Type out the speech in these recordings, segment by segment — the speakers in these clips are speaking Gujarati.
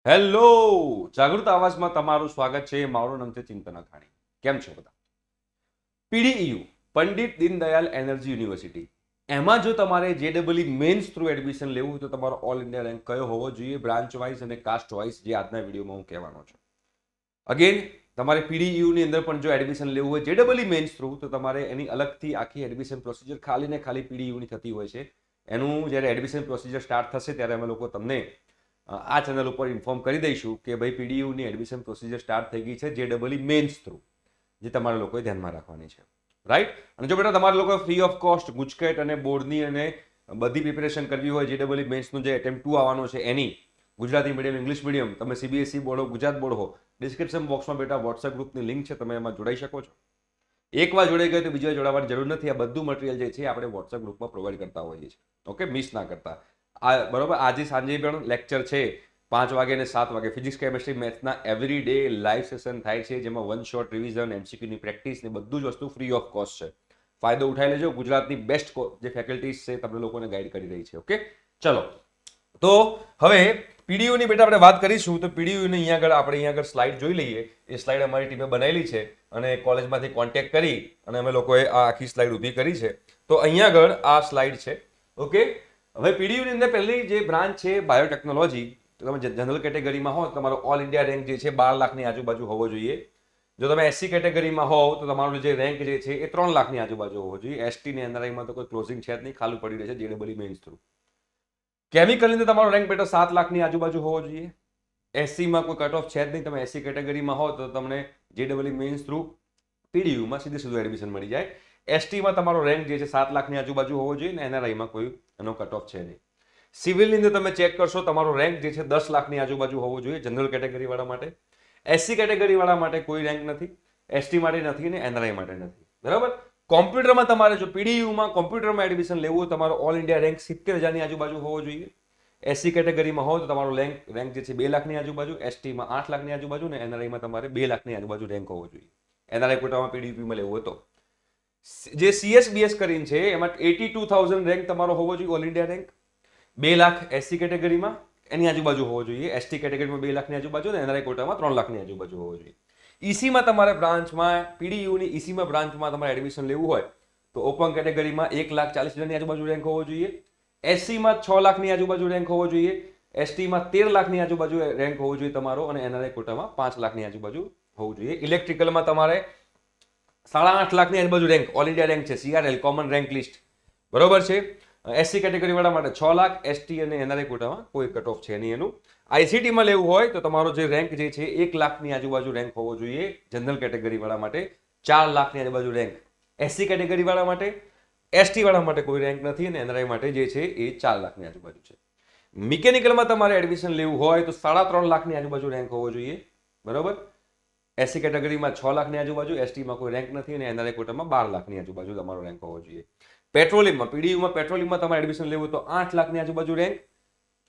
હેલો, જાગૃત આવાજમાં તમારું સ્વાગત છે. મારું નામ છે ચિંતન અખાણી. કેમ છો બધા? PDU Pandit Deendayal energy university, એમાં જો તમારે જેડબલઈ મેન્સ થ્રુ એડમિશન લેવું હોય તો તમારો ઓલ ઇન્ડિયા રેન્ક કયો હોવો જોઈએ, બ્રાન્ચ વાઇઝ અને કાસ્ટ વાઇઝ, જે આજના વિડીયોમાં હું કહેવાનો છું. અગેન, તમારે પીડીયુની અંદર પણ જો એડમિશન લેવું હોય જેડબલઈ મેન્સ થ્રુ, તો તમારે એની અલગથી આખી એડમિશન પ્રોસિજર ખાલી ને ખાલી પીડીયુની થતી હોય છે. એનું જ્યારે એડમિશન પ્રોસિજર સ્ટાર્ટ થશે ત્યારે અમે લોકો તમને આ ચેનલ ઉપર ઇન્ફોર્મ કરી દઈશું કે ભાઈ પીડીયુની એડમિશન પ્રોસિજર સ્ટાર્ટ થઈ ગઈ છે જેડબલઈ મેન્સ થ્રુ, જે તમારા લોકોએ ધ્યાનમાં રાખવાની છે. રાઈટ? અને જો બેટા તમારા લોકોએ ફ્રી ઓફ કોસ્ટ ગુજકેટ અને બોર્ડની અને બધી પ્રિપેરેશન કરવી હોય, જેડબલઈ મેન્સનું જે એટેમ્પ 2 આવવાનો છે એની, ગુજરાતી મીડિયમ, ઇંગ્લિશ મીડિયમ, તમે સીબીએસઈ બોર્ડ હો, ગુજરાત બોર્ડ હો, ડિસ્ક્રિપ્શન બોક્સમાં બેટા વોટ્સએપ ગ્રુપની લિંક છે, તમે એમાં જોડાઈ શકો છો. એકવાર જોડાઈ ગયો તો બીજી વાર જોડાવાની જરૂર નથી. આ બધું મટીરિયલ જે છે આપણે વોટ્સએપ ગ્રુપમાં પ્રોવાઈડ કરતા હોઈએ છીએ. ઓકે, મિસ ના કરતા. બરોબર, આજે સાંજે પણ લેક્ચર છે 5 વાગે અને 7 વાગે, ફિઝિક્સ, કેમેસ્ટ્રી, મેથ્સના એવરી ડે લાઈવ સેશન થાય છે, જેમાં વન શોટ રિવિઝન, એમસીક્યુની પ્રેક્ટિસ ને બધું જ વસ્તુ ફ્રી ઓફ કોસ્ટ છે. ફાયદો ઉઠાઈ લેજો. ગુજરાતની બેસ્ટ જે ફેકલ્ટીઝ છે તમને લોકોને ગાઈડ કરી રહી છે. ઓકે, ચલો. તો હવે પીડીયુની બેટા આપણે વાત કરીશું. તો પીડીયુની અહીંયા આગળ સ્લાઇડ જોઈ લઈએ. એ સ્લાઇડ અમારી ટીમે બનાવેલી છે અને કોલેજમાંથી કોન્ટેક્ટ કરી અને અમે લોકોએ આ આખી સ્લાઇડ ઊભી કરી છે. તો અહીંયા આગળ આ સ્લાઇડ છે. ઓકે, હવે પીડીયુની અંદર પહેલી જે બ્રાન્ચ છે બાયોટેકનોલોજી. તો તમે જનરલ કેટેગરીમાં હો તો તમારો ઓલ ઇન્ડિયા રેન્ક જે છે 12 લાખની આજુબાજુ હોવો જોઈએ. જો તમે એસસી કેટેગરીમાં હોવ તો તમારો જે રેન્ક જે છે એ 3 લાખની આજુબાજુ હોવો જોઈએ. એસટી ને એનઆરઆઈમાં તો કોઈ ક્લોઝિંગ છે જ નહીં, ખાલી પડી રહે છે જેડબલઈ મેન્સ થ્રુ. કેમિકલની અંદર તમારો રેન્ક બેટા 7 લાખની આજુબાજુ હોવો જોઈએ. એસસીમાં કોઈ કટ ઓફ છે જ નહીં. તમે એસસી કેટેગરીમાં હો તો તમને જેડબલઈ મેન્સ થ્રુ પીડીયુમાં સીધું એડમિશન મળી જાય. એસટીમાં તમારો રેન્ક જે છે 7 લાખની આજુબાજુ હોવો જોઈએ અને એનઆરઆઈમાં કોઈ એનો કટ ઓફ છે નહીં. સિવિલની અંદર તમે ચેક કરશો, તમારો રેન્ક જે છે 10 લાખની આજુબાજુ હોવો જોઈએ જનરલ કેટેગરી વાળા માટે. એસસી કેટેગરી વાળા માટે કોઈ રેન્ક નથી, એસટી માટે નથી અને એનઆરઆઈ માટે નથી. બરાબર? કોમ્પ્યુટરમાં તમારે જો પીડીયુમાં કોમ્પ્યુટરમાં એડમિશન લેવું હોય, તમારો ઓલ ઇન્ડિયા રેન્ક 70,000ની આજુબાજુ હોવો જોઈએ. એસસી કેટેગરીમાં હોય તો તમારો રેન્ક જે છે 2 લાખની આજુબાજુ, એસટીમાં 8 લાખની આજુબાજુ અને એનઆરઆઈમાં તમારે 2 લાખની આજુબાજુ રેન્ક હોવો જોઈએ. એનઆરઆઈ કોટામાં પીડીયુમાં લેવું હતો. જે સીએસબીએસ કરીને છે એમાં 82,000 રેન્ક તમારો હોવો જોઈએ, all India rank. 2 lakh SC કેટેગરીમાં એની આજુબાજુ હોવો જોઈએ, એસટી કેટેગરીમાં 2 લાખની આજુબાજુ અને એનઆરઆઈ કોટામાં 3 લાખની આજુબાજુ હોવો જોઈએ. ઈસીમાં તમારે બ્રાન્ચમાં પીડીયુની ઈસીમાં બ્રાન્ચમાં તમારે એડમિશન લેવું હોય તો ઓપન કેટેગરીમાં 1,40,000ની આજુબાજુ રેન્ક હોવો જોઈએ, એસસીમાં 6 લાખની આજુબાજુ રેન્ક હોવો જોઈએ, એસટીમાં 13 લાખની આજુબાજુ રેન્ક હોવો જોઈએ તમારો અને એનઆરઆઈ કોટામાં 5 લાખની આજુબાજુ હોવું જોઈએ. ઇલેક્ટ્રિકલમાં તમારે 8.5 લાખની આજુબાજુ રેન્ક ઓલ ઇન્ડિયા રેન્ક છે, સીઆરએલ કોમન રેન્ક લિસ્ટ. બરોબર છે? એસસી કેટેગરી વાળા માટે 6 લાખ, એસટી અને એનઆરઆઈ કોટામાં કોઈ કટ ઓફ છે નહીં એનું. આઈસીટીમાં લેવું હોય તો તમારો જે રેન્ક જે છે 1 લાખની આજુબાજુ રેન્ક હોવો જોઈએ જનરલ કેટેગરી વાળા માટે, 4 લાખની આજુબાજુ રેન્ક એસસી કેટેગરી વાળા માટે, એસટી વાળા માટે કોઈ રેન્ક નથી અને એનઆરઆઈ માટે જે છે એ 4 લાખની આજુબાજુ છે. મિકેનિકલમાં તમારે એડમિશન લેવું હોય તો 3.5 લાખની આજુબાજુ રેન્ક હોવો જોઈએ. બરોબર? એસસી કેટેગરીમાં 6 લાખની આજુબાજુ, એસટીમાં કોઈ રેન્ક નથી અને એનઆરઆઈ કોટામાં 12 લાખની આજુબાજુ તમારો રેન્ક હોવો જોઈએ. પેટ્રોલિયમમાં પીડીયુમાં પેટ્રોલિયમમાં તમારે એડમિશન લેવું તો 8 લાખની આજુબાજુ રેન્ક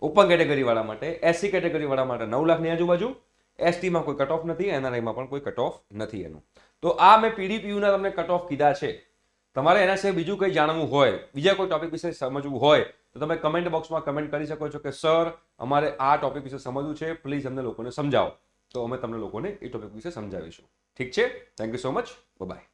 ઓપન કેટેગરી વાળા માટે, એસસી કેટેગરી વાળા માટે 9 લાખની આજુબાજુ, એસટીમાં કોઈ કટ ઓફ નથી, એનઆરઆઈમાં પણ કોઈ કટ ઓફ નથી એનું. તો આ મેં પીડીપીયુના તમને કટ ઓફ કીધા છે. તમારે એના સિવાય બીજું કંઈ જાણવું હોય, બીજા કોઈ ટોપિક વિશે સમજવું હોય તો તમે કમેન્ટ બોક્સમાં કમેન્ટ કરી શકો છો કે સર અમારે આ ટોપિક વિશે સમજવું છે, પ્લીઝ અમને લોકોને સમજાવો. તો અમે તમને લોકોને એ ટોપિક વિશે સમજાવીશું. ઠીક છે? Thank you so much. By.